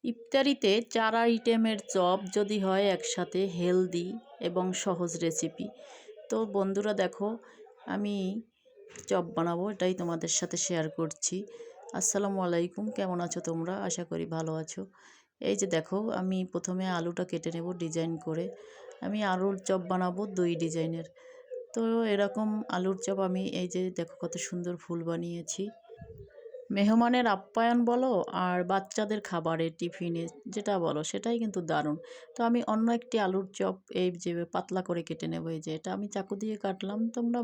ইফতারিতে 4 আইটেমের চপ যদি হয় একসাথে, হেলদি এবং সহজ রেসিপি। তো বন্ধুরা দেখো, আমি চপ বানাবো, এটাই তোমাদের সাথে শেয়ার করছি। আসসালামু আলাইকুম, কেমন আছো তোমরা? আশা করি ভালো আছো। এই যে দেখো, আমি প্রথমে আলুটা কেটে নেব ডিজাইন করে। আমি আলুর চপ বানাবো 2 ডিজাইনের। তো এরকম আলুর চপ আমি এই যে দেখো কত সুন্দর ফুল বানিয়েছি। মেহমানের আপ্যায়ন বলো আর বাচ্চাদের খাবারে টিফিনে যেটা বলো সেটাই কিন্তু দারুণ। তো আমি অন্য একটি আলুর চপ এই যে পাতলা করে কেটে নেব। এই যে এটা আমি চাকু দিয়ে কাটলাম, তোমরা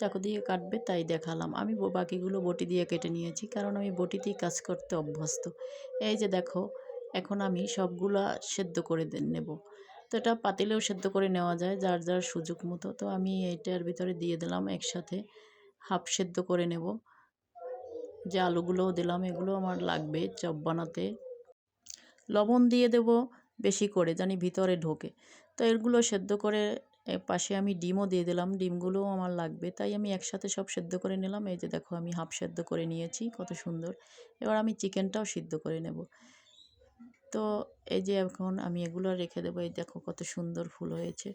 চাকু দিয়ে কাটবে তাই দেখালাম। আমি বাকিগুলো বটি দিয়ে কেটে নিয়েছি, কারণ আমি বটিতেই কাজ করতে অভ্যস্ত। এই যে দেখো, এখন আমি সবগুলা সেদ্ধ করে নেব। তো এটা পাতিলেও সেদ্ধ করে নেওয়া যায়, যার যার সুযোগ মতো। তো আমি এইটার ভিতরে দিয়ে দিলাম একসাথে, হাফ সেদ্ধ করে নেব। যে আলুগুলোও দিলাম, এগুলো আমার লাগবে চপ বানাতে। লবণ দিয়ে দেব বেশি করে, জানি ভিতরে ঢোকে। তো এগুলো সেদ্ধ করে পাশে আমি ডিমও দিয়ে দিলাম, ডিমগুলোও আমার লাগবে, তাই আমি একসাথে সব সেদ্ধ করে নিলাম। এই যে দেখো, আমি হাফ সেদ্ধ করে নিয়েছি, কত সুন্দর। এবার আমি চিকেনটাও সিদ্ধ করে নেব। তো এই যে এখন আমি এগুলো রেখে দেবো। এই দেখো কত সুন্দর ফুল হয়েছে।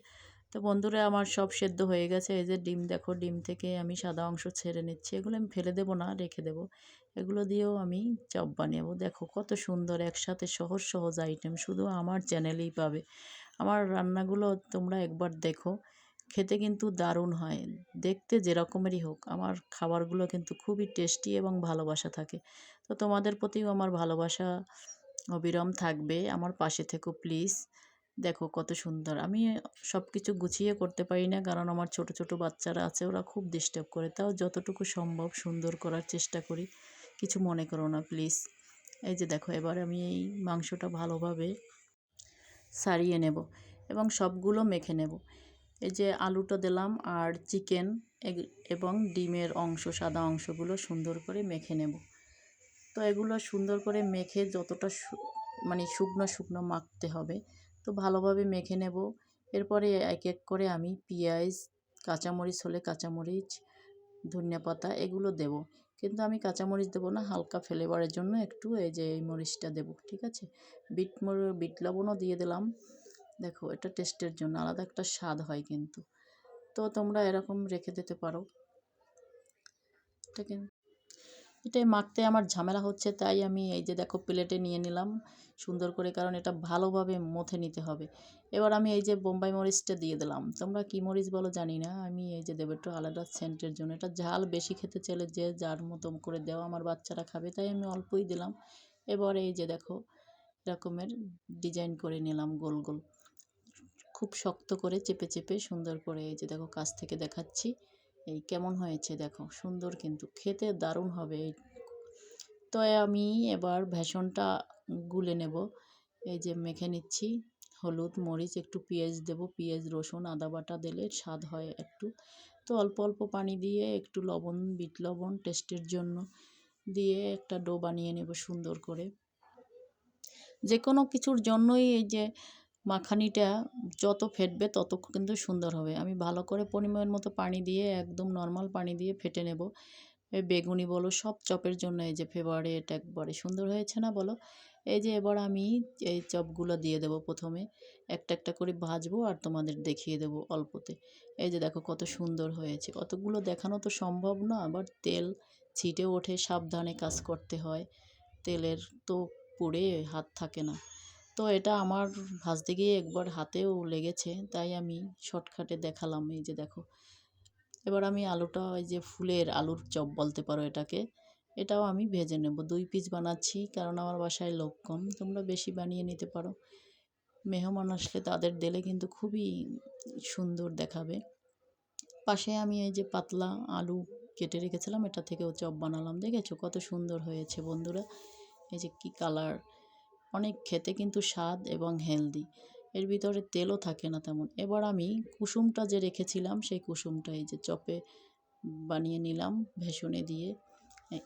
তো বন্ধুরা, আমার সব সেদ্ধ হয়ে গেছে। এই যে ডিম দেখো, ডিম থেকে আমি সাদা অংশ ছেড়ে নিচ্ছি। এগুলো আমি ফেলে দেবো না, রেখে দেবো। এগুলো দিয়েও আমি চপ বানাবো। দেখো কত সুন্দর, একসাথে সহজ সহজ আইটেম শুধু আমার চ্যানেলেই পাবে। আমার রান্নাগুলো তোমরা একবার দেখো, খেতে কিন্তু দারুণ হয়। দেখতে যেরকমেরই হোক, আমার খাবারগুলো কিন্তু খুবই টেস্টি এবং ভালোবাসা থাকে। তো তোমাদের প্রতিও আমার ভালোবাসা অবিরাম থাকবে। আমার পাশে থেকো প্লিজ। দেখো কত সুন্দর। আমি সব কিছু গুছিয়ে করতে পারি না, কারণ আমার ছোট ছোট বাচ্চারা আছে, ওরা খুব ডিস্টার্ব করে। তাও যতটুকু সম্ভব সুন্দর করার চেষ্টা করি, কিছু মনে করো না প্লিজ। এই যে দেখো, এবার আমি এই মাংসটা ভালোভাবে সারিয়ে নেব এবং সবগুলো মেখে নেব। এই যে আলুটা দিলাম আর চিকেন এবং ডিমের অংশ, সাদা অংশগুলো সুন্দর করে মেখে নেব। তো এগুলো সুন্দর করে মেখে যতটা মানে শুকনো শুকনো মাখতে হবে, তো ভালোভাবে মেখে নেব। এরপরে এক এক করে আমি পেঁয়াজ, কাঁচামরিচ হলে কাঁচামরিচ, ধনিয়া পাতা এগুলো দেব। কিন্তু আমি কাঁচামরিচ দেবো না, হালকা ফ্লেভারের জন্য একটু এই যে এই মরিচটা দেবো, ঠিক আছে। বিট লবণও দিয়ে দিলাম। দেখো, এটা টেস্টের জন্য আলাদা একটা স্বাদ হয় কিন্তু। তো তোমরা এরকম রেখে দিতে পারো। ঠিক আছে, এটাই মাখতে আমার ঝামেলা হচ্ছে, তাই আমি এই যে দেখো প্লেটে নিয়ে নিলাম সুন্দর করে, কারণ এটা ভালোভাবে মথে নিতে হবে। এবার আমি এই যে বোম্বাই মরিচটা দিয়ে দিলাম, তোমরা কী মরিচ বলো জানি না, আমি এই যে দেবো একটু আলাদা সেন্টের জন্য। এটা ঝাল বেশি খেতে চাইলে যে যার মতো করে দেওয়া, আমার বাচ্চারা খাবে তাই আমি অল্পই দিলাম। এবার এই যে দেখো, এরকমের ডিজাইন করে নিলাম গোল গোল, খুব শক্ত করে চেপে চেপে সুন্দর করে। এই যে দেখো, কাছ থেকে দেখাচ্ছি এই কেমন হয়েছে, দেখো সুন্দর, কিন্তু খেতে দারুণ হবে। তো আমি এবার বেসনটা গুলে নেব। এই যে মেখে নিচ্ছি, হলুদ মরিচ একটু পেঁয়াজ দেব, পেঁয়াজ রসুন আদা বাটা দিলে স্বাদ হয় একটু। তো অল্প অল্প পানি দিয়ে একটু লবণ, বিট লবণ টেস্টের জন্য দিয়ে একটা ডো বানিয়ে নেব সুন্দর করে। যে কোনো কিছুর জন্যই এই যে মাখানিটা যত ফেটবে তত কিন্তু সুন্দর হবে। আমি ভালো করে পরিমাণ মতো পানি দিয়ে, একদম নর্মাল পানি দিয়ে ফেটে নেব। এই বেগুনি বলো, সব চপের জন্য এই যে ফেভারিট, একবারে সুন্দর হয়েছে না বলো। এই যে এবার আমি এই চপগুলো দিয়ে দেব প্রথমে, একটা একটা করে ভাজবো আর তোমাদের দেখিয়ে দেব অল্পতে। এই যে দেখো কত সুন্দর হয়েছে। অতগুলো দেখানো তো সম্ভব না, আবার তেল ছিটে ওঠে, সাবধানে কাজ করতে হয়, তেলের তো পুড়ে হাত থাকে না। তো এটা আমার ভাজতে গিয়ে একবার হাতেও লেগেছে, তাই আমি শর্টকাটে দেখালাম। এই যে দেখো, এবার আমি আলুটা, ওই যে ফুলের আলুর চপ বলতে পারো এটাকে, এটাও আমি ভেজে নেব। 2 পিস বানাচ্ছি, কারণ আমার বাসায় লোক কম, তোমরা বেশি বানিয়ে নিতে পারো। মেহমান আসলে তাদের দিলে কিন্তু খুবই সুন্দর দেখাবে। পাশে আমি এই যে পাতলা আলু কেটে রেখেছিলাম, এটা থেকেও চপ বানালাম। দেখেছো কত সুন্দর হয়েছে বন্ধুরা। এই যে কি কালার, অনেক খেতে কিন্তু স্বাদ এবং হেলদি। এর ভিতরে তেলও থাকে না তেমন। এবার আমি কুসুমটা যে রেখেছিলাম, সেই কুসুমটা এই যে চপে বানিয়ে নিলাম বেসনে দিয়ে।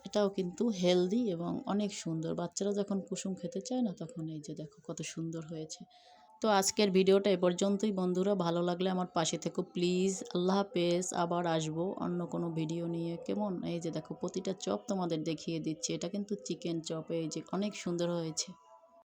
এটাও কিন্তু হেলদি এবং অনেক সুন্দর। বাচ্চারা যখন কুসুম খেতে চায় না, তখন এই যে দেখো কত সুন্দর হয়েছে। তো আজকের ভিডিওটা এ পর্যন্তই বন্ধুরা। ভালো লাগলে আমার পাশে থেকো প্লিজ। আল্লাহ হাফেজ। আবার আসবো অন্য কোনো ভিডিও নিয়ে, কেমন। এই যে দেখো, প্রতিটা চপ তোমাদের দেখিয়ে দিচ্ছি। এটা কিন্তু চিকেন চপ, এই যে অনেক সুন্দর হয়েছে।